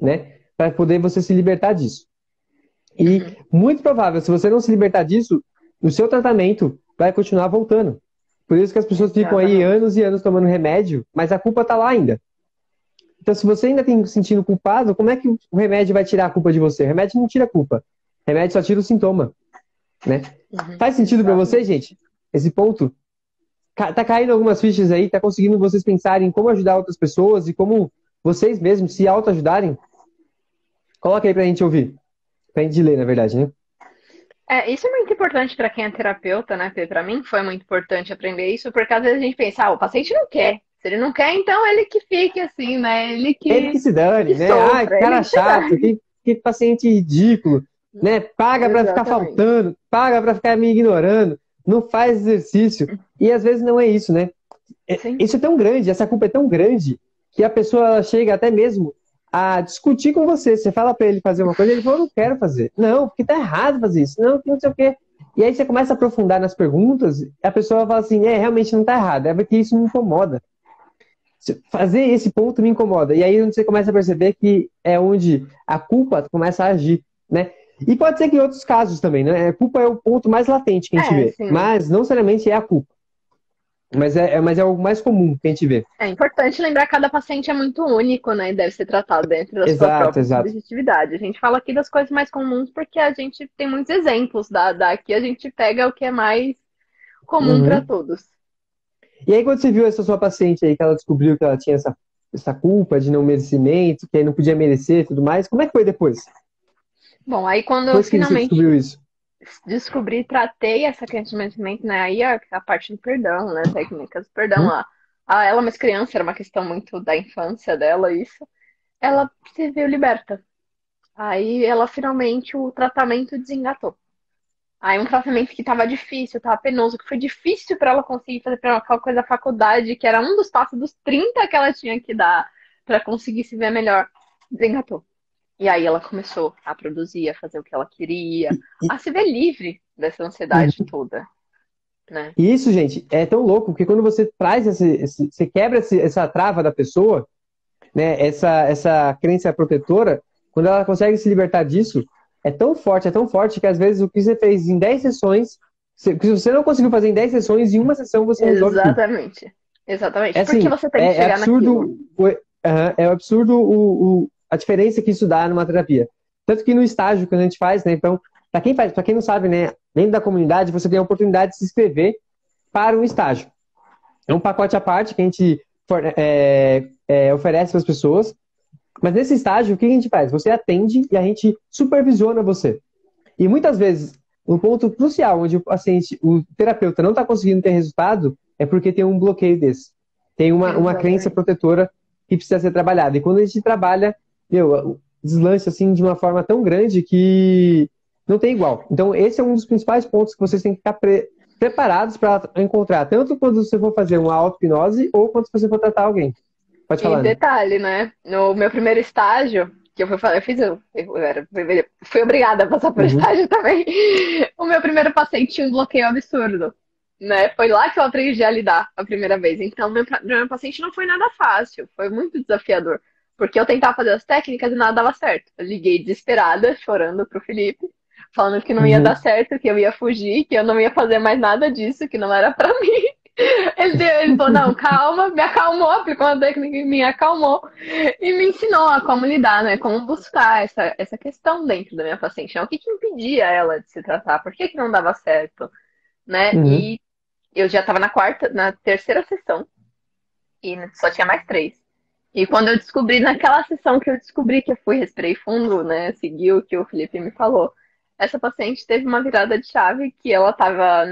né? Para poder você se libertar disso. E Uhum. muito provável, se você não se libertar disso, o seu tratamento vai continuar voltando. Por isso que as pessoas ficam aí Exatamente. anos e anos tomando remédio, mas a culpa está lá ainda. Então, se você ainda tem se sentindo culpado, como é que o remédio vai tirar a culpa de você? O remédio não tira a culpa. O remédio só tira o sintoma, né? Uhum. Faz sentido para você, Exatamente. gente? Esse ponto? Tá caindo algumas fichas aí, tá conseguindo vocês pensarem em como ajudar outras pessoas e como vocês mesmos se autoajudarem? Coloca aí pra gente ouvir. Pra gente ler, na verdade, né? Isso é muito importante para quem é terapeuta, né, Fê? Para mim foi muito importante aprender isso, porque às vezes a gente pensa, o paciente não quer. Se ele não quer, então ele que fique assim, né? Ele Ele que que, se que dane, né? Ai, sofra, ele cara que se chato, dá. que paciente ridículo, né? Paga pra ficar Exatamente. faltando, paga pra ficar me ignorando, não faz exercício. E às vezes não é isso, né? Sim, Isso é tão grande, essa culpa é tão grande, que a pessoa ela chega até mesmo a discutir com você. Você fala pra ele fazer uma coisa, ele fala, eu não quero fazer. Não, porque tá errado fazer isso. Não, que não sei o quê. E aí você começa a aprofundar nas perguntas, a pessoa fala assim, realmente não tá errado, é porque isso me incomoda. Fazer esse ponto me incomoda. E aí você começa a perceber que é onde a culpa começa a agir, né? E pode ser que em outros casos também, né? A culpa é o ponto mais latente que a gente vê, sim. mas não necessariamente é a culpa, mas é algo mais comum que a gente vê. É importante lembrar que cada paciente é muito único, né? E deve ser tratado dentro da sua Exato, própria exato. subjetividade. A gente fala aqui das coisas mais comuns porque a gente tem muitos exemplos. Daqui a gente pega o que é mais comum para Uhum. todos. E aí, quando você viu essa sua paciente aí, que ela descobriu que ela tinha essa culpa de não merecimento, que aí não podia merecer e tudo mais, como é que foi depois? Bom, aí quando eu Depois que você descobriu finalmente isso? descobri, tratei essa questão de merecimento, né? Aí a parte do perdão, né? Técnicas do perdão Uhum. lá. Ela, mas criança, era uma questão muito da infância dela, isso. Ela se viu liberta. Aí ela finalmente o tratamento desengatou. Aí um tratamento que tava difícil, tava penoso, que foi difícil pra ela conseguir fazer pra aquela coisa da faculdade, que era um dos passos dos 30 que ela tinha que dar pra conseguir se ver melhor. Desengatou. E aí ela começou a produzir, a fazer o que ela queria, E, a se ver livre dessa ansiedade toda, né? e isso, gente, é tão louco, porque quando você traz você quebra essa trava da pessoa, né, essa crença protetora, quando ela consegue se libertar disso, é tão forte que às vezes o que você fez em 10 sessões, se você não conseguiu fazer em 10 sessões, em uma sessão você resolve tudo. Exatamente. É Exatamente. Porque assim, você tem que é chegar naquilo. absurdo, é absurdo a diferença que isso dá numa terapia. Tanto que no estágio que a gente faz, né, então, para quem não sabe, né, dentro da comunidade você tem a oportunidade de se inscrever para um estágio. É um pacote à parte que a gente oferece para as pessoas. Mas nesse estágio, o que a gente faz? Você atende e a gente supervisiona você. E muitas vezes, um ponto crucial onde o paciente, o terapeuta não está conseguindo ter resultado é porque tem um bloqueio desse. Tem uma crença Exatamente. protetora que precisa ser trabalhada. E quando a gente trabalha, meu, deslancha assim de uma forma tão grande que não tem igual. Então, esse é um dos principais pontos que vocês têm que ficar preparados para encontrar, tanto quando você for fazer uma auto-hipnose ou quando você for tratar alguém. Pode E falar, né? detalhe, né? No meu primeiro estágio, que eu fui, eu fiz, fui obrigada a passar por Uhum. estágio também. O meu primeiro paciente tinha um bloqueio absurdo, né? Foi lá que eu aprendi a lidar a primeira vez. Então, meu paciente não foi nada fácil, foi muito desafiador. Porque eu tentava fazer as técnicas e nada dava certo. Eu liguei desesperada, chorando pro Felipe, falando que não ia dar Uhum. certo, que eu ia fugir, que eu não ia fazer mais nada disso, que não era pra mim. Ele falou, não, calma, me acalmou, aplicou uma técnica e me acalmou e me ensinou a como lidar, né? Como buscar essa questão dentro da minha paciente. Né? O que que impedia ela de se tratar? Por que que não dava certo? Né? Uhum. E eu já estava na terceira sessão e só tinha mais três. E quando eu descobri, naquela sessão que eu descobri que eu fui, respirei fundo, né? Segui o que o Felipe me falou. Essa paciente teve uma virada de chave que ela tava.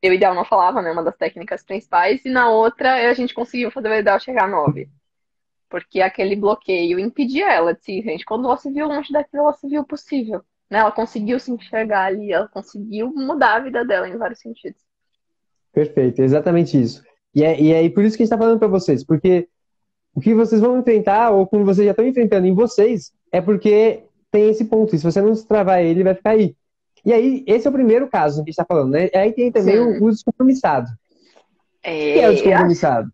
Eu ideal não falava, né? Uma das técnicas principais, e na outra a gente conseguiu fazer o ideal chegar a 9. Porque aquele bloqueio impedia ela de se, gente. Quando ela se viu longe daquilo, ela se viu possível. Né? Ela conseguiu se enxergar ali, ela conseguiu mudar a vida dela em vários sentidos. Perfeito, exatamente isso. E é por isso que a gente está falando para vocês, porque o que vocês vão enfrentar, ou como vocês já estão enfrentando em vocês, é porque tem esse ponto. E se você não destravar ele, vai ficar aí. E aí, esse é o primeiro caso que a gente está falando, né? Aí tem também Sim. o descompromissado. O que é o É, descompromissado?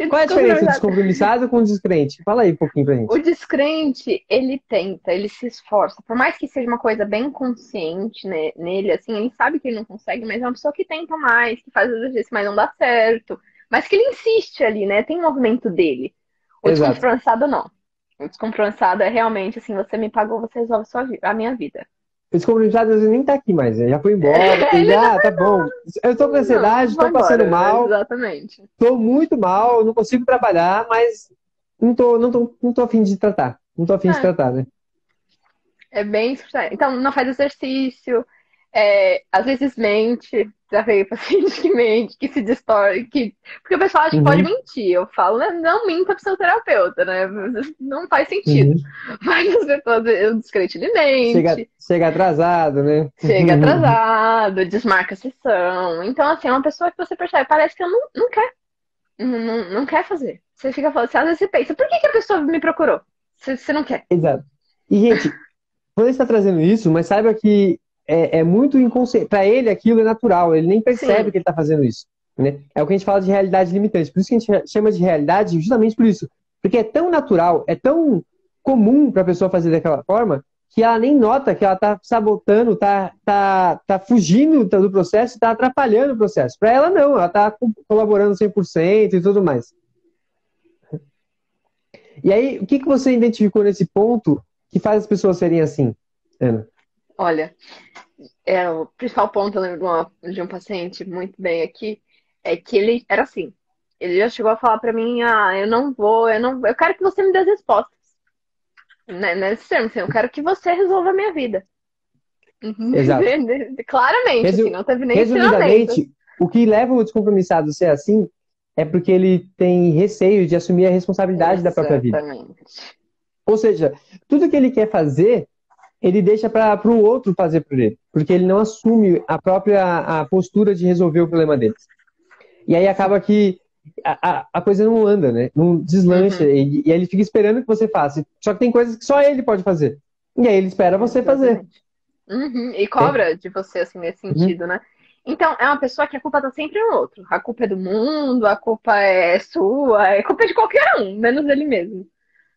Qual é a desculpa, na diferença do verdade. descompromissado com o descrente? Fala aí um pouquinho pra O gente. descrente, ele tenta, ele se esforça. Por mais que seja uma coisa bem consciente, né, nele, assim, ele sabe que ele não consegue, mas é uma pessoa que tenta mais, que faz exercício, mas não dá certo. Mas que ele insiste ali, né? Tem o movimento dele. O Exato. descompromissado, não. O descompromissado é realmente assim, você me pagou, você resolve a minha vida. O descompromissado às vezes nem tá aqui mais, né? Já foi embora, ele Ele já já, foi, tá bom. Eu tô com não, ansiedade, vai tô passando embora. mal, Exatamente. tô muito mal, não consigo trabalhar, mas não tô a fim de tratar. Não tô a fim de É. tratar, né? É bem frustrante. Então, não faz exercício, às vezes mente, já veio paciente que mente, que se distorce, porque o pessoal acha que pode Uhum, mentir. Eu falo, né, não minta pro seu terapeuta, né? Não faz sentido. uhum. Mas as pessoas, o descrente ele Chega, mente, chega atrasado, né? chega atrasado, desmarca a sessão. Então, assim, é uma pessoa que você percebe, parece que eu não quer, não quer fazer. Você fica falando, às vezes você pensa, por que que a pessoa me procurou? Você não quer. Exato. E, gente, quando ele está trazendo isso, mas saiba que é muito inconsciente. Para ele, aquilo é natural, ele nem percebe Sim, que ele está fazendo isso. Né? É o que a gente fala de realidade limitante. Por isso que a gente chama de realidade, justamente por isso. Porque é tão natural, é tão comum para a pessoa fazer daquela forma, que ela nem nota que ela está sabotando, tá fugindo do processo, está atrapalhando o processo. Para ela, não, ela está colaborando 100% e tudo mais. E aí, o que, que você identificou nesse ponto que faz as pessoas serem assim, Ana? olha. O principal ponto, eu lembro de um paciente muito bem aqui, é que ele era assim. Ele já chegou a falar pra mim, eu não vou, eu quero que você me dê as respostas. Né, nesse termo, assim, eu quero que você resolva a minha vida. Exato. Claramente, assim, não teve nem ensinamento. Resumidamente, o que leva o descompromissado a ser assim é porque ele tem receio de assumir a responsabilidade da própria vida. Exatamente. Ou seja, tudo que ele quer fazer, ele deixa para o outro fazer por ele, porque ele não assume a postura de resolver o problema dele. E aí acaba que a coisa não anda, né? Não deslancha, Uhum, e aí ele fica esperando que você faça. Só que tem coisas que só ele pode fazer. E aí ele espera você fazer. exatamente. Uhum, e Né? cobra de você, assim, nesse Uhum. sentido, né? Então, é uma pessoa que a culpa tá sempre no outro. A culpa é do mundo, a culpa é sua, é culpa de qualquer um, menos ele mesmo.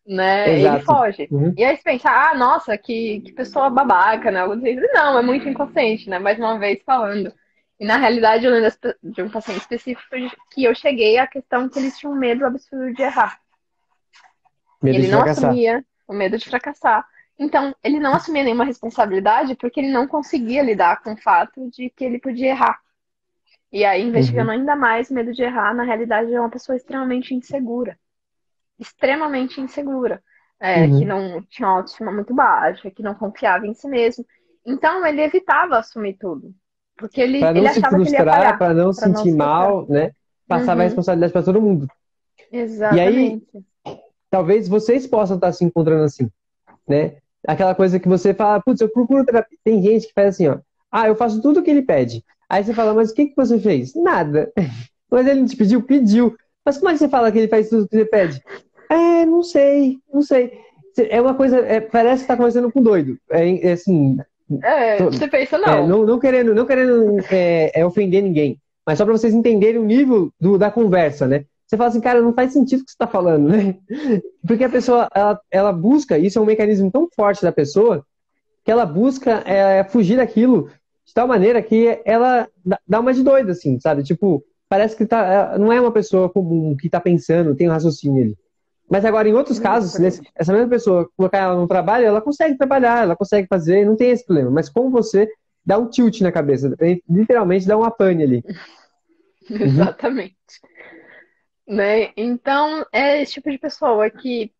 Né? Ele Exato. foge. Uhum. E aí você pensa, nossa, que pessoa babaca, né? Algo assim. Não, é muito inconsciente, né? Mais uma vez falando. E na realidade, eu lembro de um paciente específico que eu cheguei à questão que eles tinham medo absurdo de errar. E Medo ele de não fracassar. assumia o medo de fracassar. Então, ele não assumia nenhuma responsabilidade porque ele não conseguia lidar com o fato de que ele podia errar. E aí, investigando Uhum. ainda mais medo de errar, na realidade, é uma pessoa extremamente insegura. Extremamente insegura. Que Uhum. não tinha uma autoestima muito baixa, que não confiava em si mesmo. Então ele evitava assumir tudo. Porque Para ele não se achava que ele ia frustrar, falhar, para não se para não sentir se frustrar. mal, né? Passava a Uhum, responsabilidade para todo mundo. E aí, exatamente. talvez vocês possam estar se encontrando assim, né? Aquela coisa que você fala, putz, eu procuro terapia. Tem gente que faz assim, ó. Ah, eu faço tudo o que ele pede. Aí você fala, mas o que que você fez? Nada. Mas ele não te pediu? Pediu. Mas como é que você fala que ele faz tudo o que você pede? É, não sei, não sei. É uma coisa, parece que tá conversando com doido. É assim, É, você pensa, não. não querendo ofender ninguém, mas só para vocês entenderem o nível da conversa, né? Você fala assim, cara, não faz sentido o que você está falando, né? Porque a pessoa, ela busca, isso é um mecanismo tão forte da pessoa, que ela busca fugir daquilo de tal maneira que ela dá uma de doida, assim, sabe? Tipo, parece que não é uma pessoa comum que está pensando, tem um raciocínio ali. Mas agora, em outros casos, Exatamente. essa mesma pessoa, colocar ela no trabalho, ela consegue trabalhar, ela consegue fazer, não tem esse problema. Mas como você dá um tilt na cabeça, literalmente dá uma pane ali. Uhum, Exatamente. Né? Então, é esse tipo de pessoa que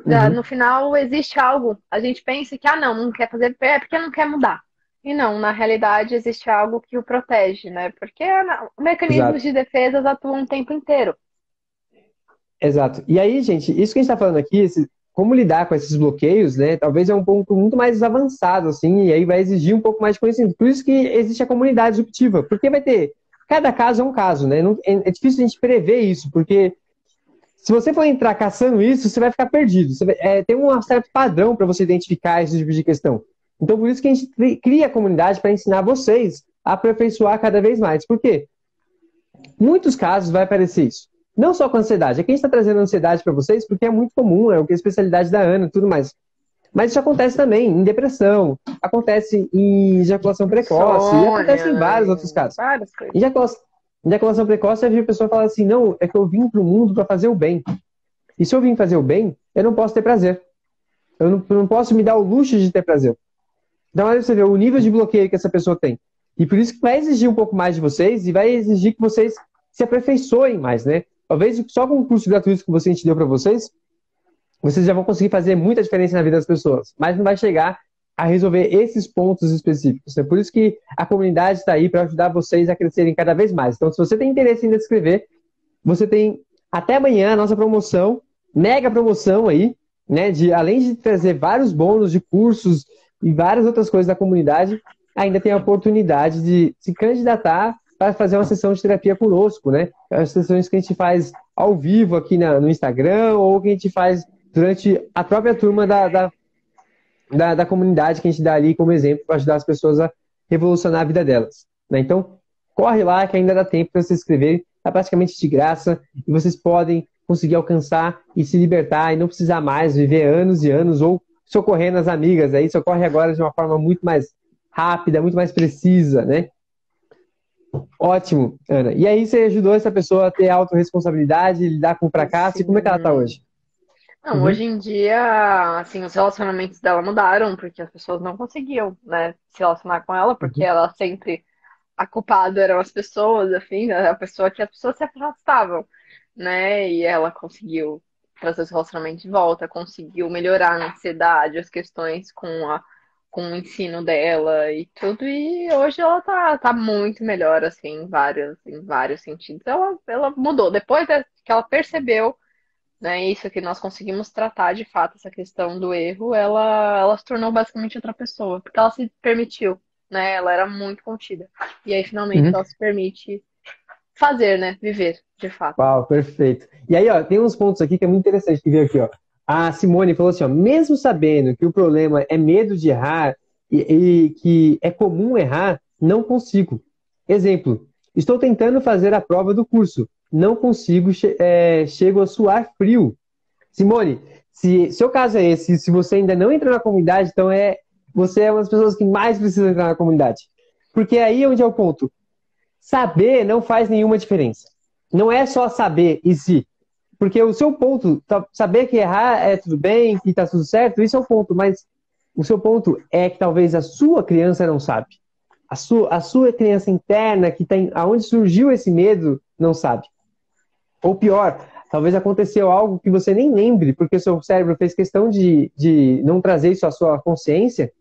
no uhum, final existe algo. A gente pensa que, não, não quer fazer, é porque não quer mudar. E não, na realidade existe algo que o protege, né? Porque mecanismos exato, de defesa atuam o tempo inteiro. exato. E aí, gente, isso que a gente está falando aqui, como lidar com esses bloqueios, né? Talvez é um ponto muito mais avançado, assim, e aí vai exigir um pouco mais de conhecimento. Por isso que existe a comunidade disruptiva, porque vai ter. Cada caso é um caso, né? É difícil a gente prever isso, porque se você for entrar caçando isso, você vai ficar perdido. Tem um certo padrão para você identificar esse tipo de questão. Então, por isso que a gente cria a comunidade para ensinar vocês a aperfeiçoar cada vez mais. Por quê? Em muitos casos vai aparecer isso. Não só com ansiedade. Aqui a gente está trazendo ansiedade para vocês porque é muito comum, é o que é a especialidade da Ana e tudo mais. Mas isso acontece também em depressão, acontece em ejaculação precoce e acontece Insônia, em vários né? outros casos. Várias coisas. Ejaculação precoce, a pessoa fala assim, não, é que eu vim para o mundo para fazer o bem. E se eu vim fazer o bem, eu não posso ter prazer. Eu não posso me dar o luxo de ter prazer. Então, olha você vê o nível de bloqueio que essa pessoa tem. E por isso que vai exigir um pouco mais de vocês e vai exigir que vocês se aperfeiçoem mais, né? Talvez só com o curso gratuito que a gente deu para vocês já vão conseguir fazer muita diferença na vida das pessoas. Mas não vai chegar a resolver esses pontos específicos. É por isso que a comunidade está aí para ajudar vocês a crescerem cada vez mais. Então, se você tem interesse em escrever, você tem até amanhã a nossa promoção, mega promoção aí, né? Além de trazer vários bônus de cursos e várias outras coisas da comunidade, ainda tem a oportunidade de se candidatar para fazer uma sessão de terapia conosco, né? As sessões que a gente faz ao vivo aqui no Instagram ou que a gente faz durante a própria turma da comunidade que a gente dá ali como exemplo para ajudar as pessoas a revolucionar a vida delas. Né? Então, corre lá que ainda dá tempo para se inscrever, está praticamente de graça e vocês podem conseguir alcançar e se libertar e não precisar mais viver anos e anos ou socorrendo as amigas aí, socorre agora de uma forma muito mais rápida, muito mais precisa, né? Ótimo, Ana. E aí você ajudou essa pessoa a ter autorresponsabilidade, lidar com o fracasso, e como é que ela está Sim. hoje? Não, Uhum, hoje em dia, assim, os relacionamentos dela mudaram, porque as pessoas não conseguiam, né, se relacionar com ela, porque uhum, ela sempre, a culpada eram as pessoas, afim, né, a pessoa que as pessoas se afastavam, né, e ela conseguiu trazer os relacionamentos de volta, conseguiu melhorar a ansiedade, as questões com o ensino dela e tudo, e hoje ela tá muito melhor, assim, em vários sentidos. Ela mudou, depois que ela percebeu, né? Isso que nós conseguimos tratar de fato essa questão do erro, ela se tornou basicamente outra pessoa, porque ela se permitiu, né? Ela era muito contida. E aí finalmente uhum. ela se permite fazer, né? Viver, de fato. Uau, perfeito. E aí, ó, tem uns pontos aqui que é muito interessante que ver aqui, ó. A Simone falou assim, ó, mesmo sabendo que o problema é medo de errar e que é comum errar, não consigo. Exemplo, estou tentando fazer a prova do curso, não consigo, chego a suar frio. Simone, se seu caso é esse, se você ainda não entrou na comunidade, então você é uma das pessoas que mais precisa entrar na comunidade. Porque aí é onde é o ponto. Saber não faz nenhuma diferença. Não é só saber em si. Porque o seu ponto, saber que errar é tudo bem, que está tudo certo, isso é o ponto. Mas o seu ponto é que talvez a sua criança não sabe. A sua criança interna, que tem, aonde surgiu esse medo, não sabe. Ou pior, talvez aconteceu algo que você nem lembre, porque o seu cérebro fez questão de não trazer isso à sua consciência,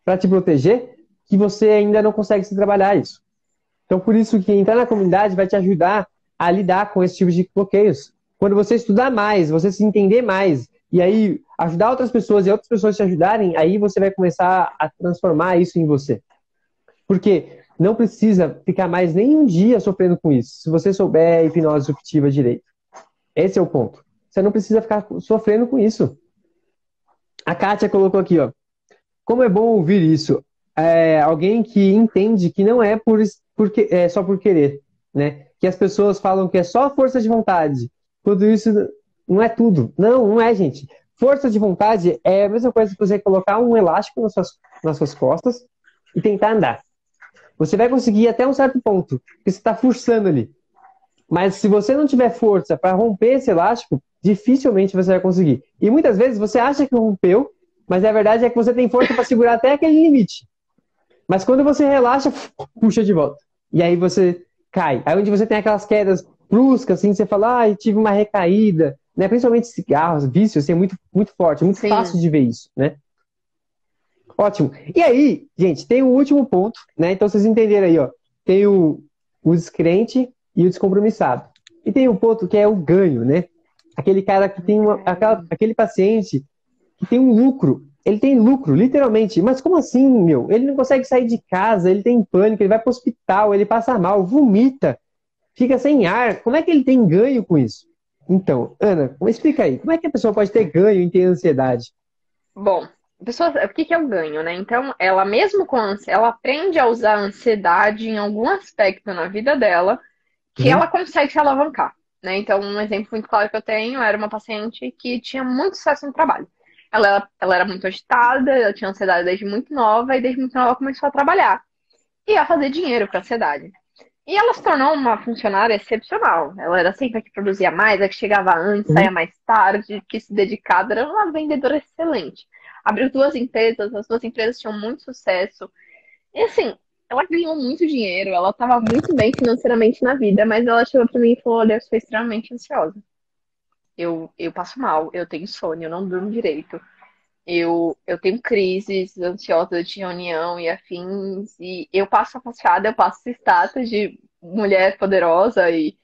para te proteger, que você ainda não consegue se trabalhar isso. Então, por isso que entrar na comunidade vai te ajudar a lidar com esse tipo de bloqueios. Quando você estudar mais, você se entender mais, e aí ajudar outras pessoas e outras pessoas te ajudarem, aí você vai começar a transformar isso em você. Porque não precisa ficar mais nem um dia sofrendo com isso, se você souber a hipnose disruptiva direito. Esse é o ponto. Você não precisa ficar sofrendo com isso. A Kátia colocou aqui, ó. Como é bom ouvir isso. Alguém que entende que não é só por querer, né? Que as pessoas falam que é só força de vontade. Tudo isso não é tudo. Não, não é, gente. Força de vontade é a mesma coisa que você colocar um elástico nas suas costas e tentar andar. Você vai conseguir até um certo ponto, porque você está forçando ali. Mas se você não tiver força para romper esse elástico, dificilmente você vai conseguir. E muitas vezes você acha que rompeu, mas a verdade é que você tem força para segurar até aquele limite. Mas quando você relaxa, puxa de volta. E aí você cai. Aí onde você tem aquelas quedas bruscas, assim, você fala, tive uma recaída, né? Principalmente cigarros, vícios, assim, é muito, muito forte, é muito fácil de ver isso, né? Ótimo. E aí, gente, tem o último ponto, né? Então vocês entenderam aí, ó. Tem o descrente e o descompromissado. E tem um ponto que é o ganho, né? Aquele cara que tem aquele paciente que tem um lucro. Ele tem lucro, literalmente. Mas como assim, meu? Ele não consegue sair de casa, ele tem pânico, ele vai para o hospital, ele passa mal, vomita, fica sem ar. Como é que ele tem ganho com isso? Então, Ana, explica aí. Como é que a pessoa pode ter ganho em ter ansiedade? Bom, o que é o ganho, né? Então, ela mesmo ela aprende a usar a ansiedade em algum aspecto na vida dela que ela consegue se alavancar, né? Então, um exemplo muito claro que eu tenho era uma paciente que tinha muito sucesso no trabalho. Ela era muito agitada, ela tinha ansiedade desde muito nova, e desde muito nova começou a trabalhar e a fazer dinheiro com a ansiedade. E ela se tornou uma funcionária excepcional. Ela era sempre a que produzia mais, a que chegava antes, saía mais tarde, que se dedicava, era uma vendedora excelente. Abriu 2 empresas, as 2 empresas tinham muito sucesso. E assim, ela ganhou muito dinheiro, ela estava muito bem financeiramente na vida, mas ela chegou para mim e falou: olha, eu sou extremamente ansiosa. Eu passo mal, eu tenho sono, eu não durmo direito. Eu tenho crises ansiosas de reunião e afins, e eu passo a fachada, eu passo esse status de mulher poderosa e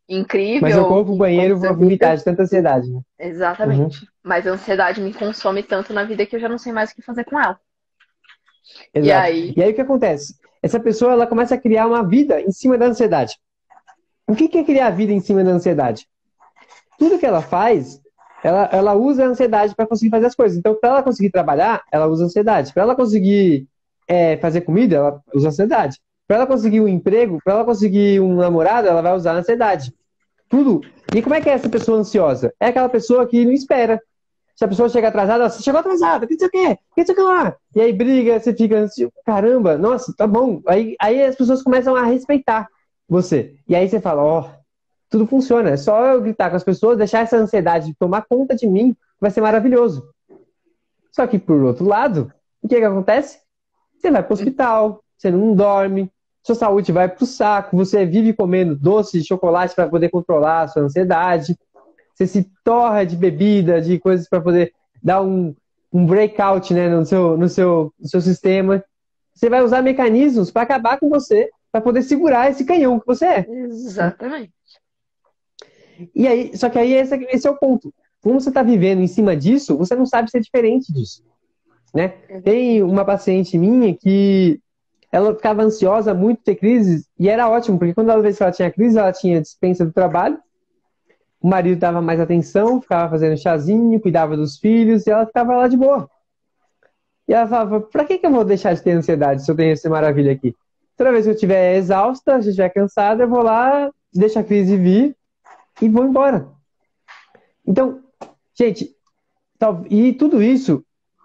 incrível. Mas eu corro pro banheiro e vou vomitar de tanta ansiedade, né? Exatamente. Mas a ansiedade me consome tanto na vida que eu já não sei mais o que fazer com ela. Exato. E aí o que acontece? Essa pessoa ela começa a criar uma vida em cima da ansiedade. O que é criar vida em cima da ansiedade? Tudo que ela faz, ela usa a ansiedade para conseguir fazer as coisas. Então, para ela conseguir trabalhar, ela usa a ansiedade. Para ela conseguir fazer comida, ela usa a ansiedade. Para ela conseguir um emprego, para ela conseguir um namorado, ela vai usar a ansiedade. Tudo. E como é que é essa pessoa ansiosa? É aquela pessoa que não espera. Se a pessoa chega atrasada, você chegou atrasada, que não sei o quê, que não sei o que lá. E aí briga, você fica ansioso. Caramba, nossa, tá bom. Aí as pessoas começam a respeitar você. E aí você fala, ó, tudo funciona. É só eu gritar com as pessoas, deixar essa ansiedade tomar conta de mim, vai ser maravilhoso. Só que, por outro lado, o que acontece? Você vai pro hospital, você não dorme, sua saúde vai pro saco, você vive comendo doce de chocolate para poder controlar a sua ansiedade, você se torra de bebida, de coisas para poder dar um breakout, né, no seu sistema. Você vai usar mecanismos para acabar com você, para poder segurar esse canhão que você é. Exatamente. E aí, só que aí esse é o ponto. Como você está vivendo em cima disso, você não sabe ser diferente disso, né? Tem uma paciente minha que ela ficava ansiosa muito de ter crises e era ótimo, porque quando ela vez que ela tinha crise, ela tinha dispensa do trabalho, o marido dava mais atenção, ficava fazendo chazinho, cuidava dos filhos e ela ficava lá de boa. E ela falava, pra que eu vou deixar de ter ansiedade se eu tenho essa maravilha aqui? Toda vez que eu estiver exausta, se eu estiver cansada, eu vou lá, deixo a crise vir e vou embora. Então, gente, e tudo isso,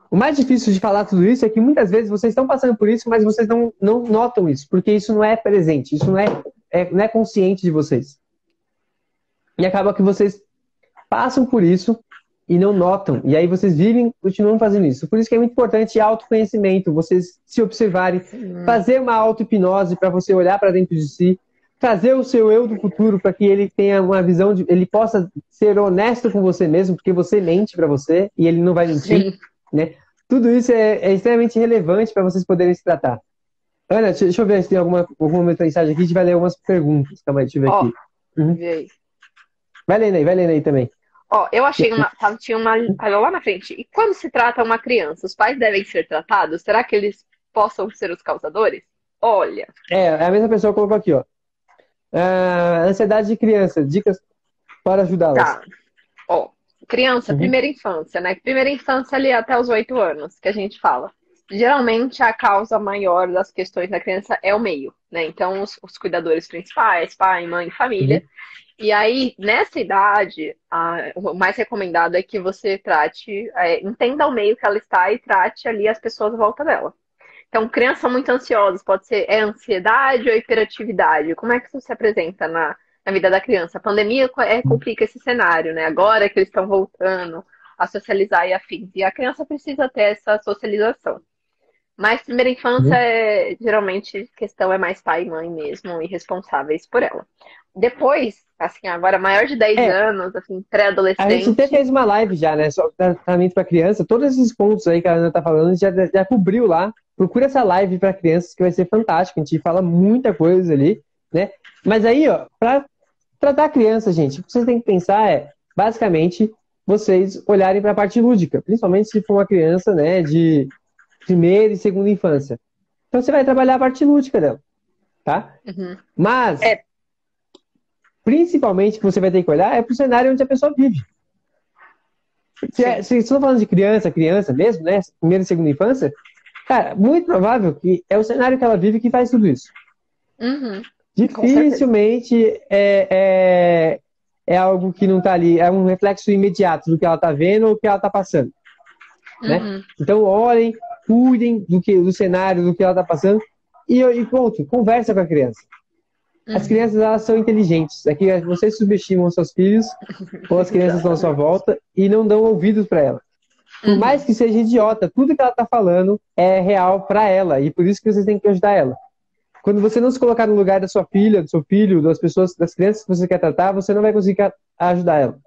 o mais difícil de falar tudo isso é que muitas vezes vocês estão passando por isso, mas vocês não notam isso, porque isso não é presente, isso não é consciente de vocês. E acaba que vocês passam por isso e não notam. E aí vocês vivem, continuam fazendo isso. Por isso que é muito importante autoconhecimento, vocês se observarem, fazer uma auto-hipnose para você olhar para dentro de si, trazer o seu eu do futuro para que ele tenha uma visão ele possa ser honesto com você mesmo, porque você mente para você e ele não vai mentir, né? Tudo isso é extremamente relevante para vocês poderem se tratar. Ana, deixa eu ver se tem alguma mensagem aqui. A gente vai ler algumas perguntas. Calma aí, deixa eu ver Ó, aqui. Uhum. vê aí. Vai lendo aí também. Ó, eu achei tinha uma, olha lá na frente. E quando se trata uma criança, os pais devem ser tratados? Será que eles possam ser os causadores? Olha, É a mesma pessoa que colocou aqui, ó. Ansiedade de criança, dicas para ajudá-las. tá. Ó, criança, Uhum. primeira infância, né? Primeira infância ali até os 8 anos, que a gente fala. Geralmente a causa maior das questões da criança é o meio, né? Então, os cuidadores principais, pai, mãe, família. Uhum. E aí, nessa idade, o mais recomendado é que você trate, entenda o meio que ela está e trate ali as pessoas à volta dela. Então, crianças muito ansiosas, pode ser ansiedade ou hiperatividade. Como é que isso se apresenta na vida da criança? A pandemia complica esse cenário, né? Agora que eles estão voltando a socializar e afins. E a criança precisa ter essa socialização. Mas primeira infância, Uhum. geralmente, a questão é mais pai e mãe mesmo e responsáveis por ela. Depois, assim, agora maior de 10 É, anos, assim, a gente até pré-adolescente. fez uma live já, né? Só tratamento para criança. Todos esses pontos aí que a Ana tá falando, a gente já cobriu lá. Procura essa live para crianças que vai ser fantástico. A gente fala muita coisa ali, né? Mas aí, ó, para tratar a criança, gente, o que vocês têm que pensar é, basicamente, vocês olharem para a parte lúdica, principalmente se for uma criança, né, de primeira e segunda infância. Então você vai trabalhar a parte lúdica dela, tá? Uhum. Mas, É, principalmente, o que você vai ter que olhar é para o cenário onde a pessoa vive. sim. Se estou falando de criança mesmo, né? Primeira e segunda infância, cara, muito provável que é o cenário que ela vive que faz tudo isso. Uhum. Com certeza. Dificilmente é algo que não está ali, é um reflexo imediato do que ela está vendo ou do que ela está passando, né? Uhum. Então, olhem, cuidem do cenário, do que ela está passando e pronto, conversa com a criança. As Uhum. crianças, elas são inteligentes. Aqui, vocês subestimam seus filhos ou as crianças estão à sua Exatamente. volta e não dão ouvidos para elas. Por mais Uhum. que seja idiota, tudo que ela está falando é real para ela e por isso que vocês têm que ajudar ela. Quando você não se colocar no lugar da sua filha, do seu filho, das pessoas, das crianças que você quer tratar, você não vai conseguir ajudar ela.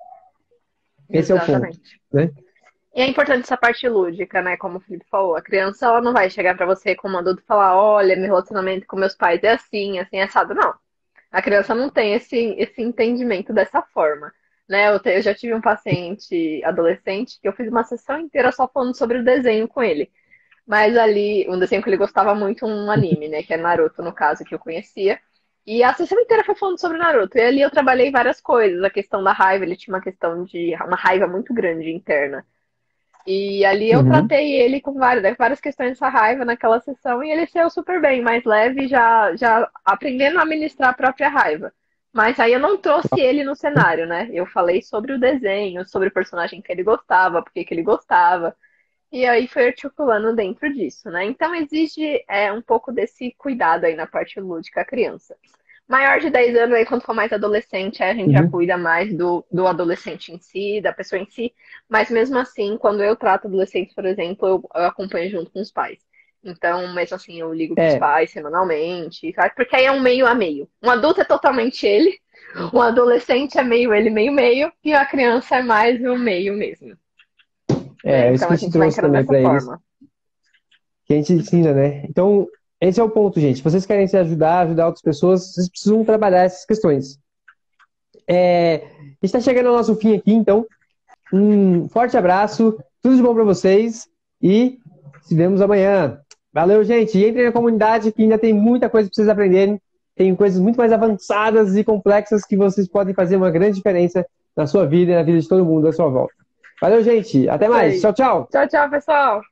Esse é o ponto, Exatamente. né? E é importante essa parte lúdica, né? Como o Felipe falou, a criança ela não vai chegar pra você como adulto e falar, olha, meu relacionamento com meus pais é assim, assado. Não. A criança não tem esse entendimento dessa forma. Né? Eu já tive um paciente adolescente que eu fiz uma sessão inteira só falando sobre o desenho com ele. Mas ali, um desenho que ele gostava muito, um anime, né? Que é Naruto, no caso, que eu conhecia. E a sessão inteira foi falando sobre Naruto. E ali eu trabalhei várias coisas. A questão da raiva, ele tinha uma questão de uma raiva muito grande interna. E ali eu Uhum. tratei ele com várias questões dessa raiva naquela sessão e ele saiu super bem, mais leve, já aprendendo a administrar a própria raiva. Mas aí eu não trouxe ele no cenário, né? Eu falei sobre o desenho, sobre o personagem que ele gostava, por que ele gostava. E aí foi articulando dentro disso, né? Então exige um pouco desse cuidado aí na parte lúdica a criança. Maior de 10 anos, aí quando for mais adolescente, aí a gente já Uhum. cuida mais do adolescente em si, da pessoa em si. Mas mesmo assim, quando eu trato adolescentes, por exemplo, eu acompanho junto com os pais. Então, mesmo assim, eu ligo pros É, pais semanalmente, sabe? Porque aí é um meio a meio. Um adulto é totalmente ele, um adolescente é meio ele, meio meio, e a criança é mais o meio mesmo. Né? é isso Então que a a gente gente vai trouxe encarando também dessa para eles, forma. que a gente ensina, né? Então, esse é o ponto, gente. Se vocês querem se ajudar outras pessoas, vocês precisam trabalhar essas questões. A gente está chegando ao nosso fim aqui, então. Um forte abraço, tudo de bom para vocês e se vemos amanhã. Valeu, gente. E entrem na comunidade que ainda tem muita coisa para vocês aprenderem. Tem coisas muito mais avançadas e complexas que vocês podem fazer uma grande diferença na sua vida e na vida de todo mundo à sua volta. Valeu, gente. Até Isso mais. aí. Tchau, tchau. Tchau, tchau, pessoal!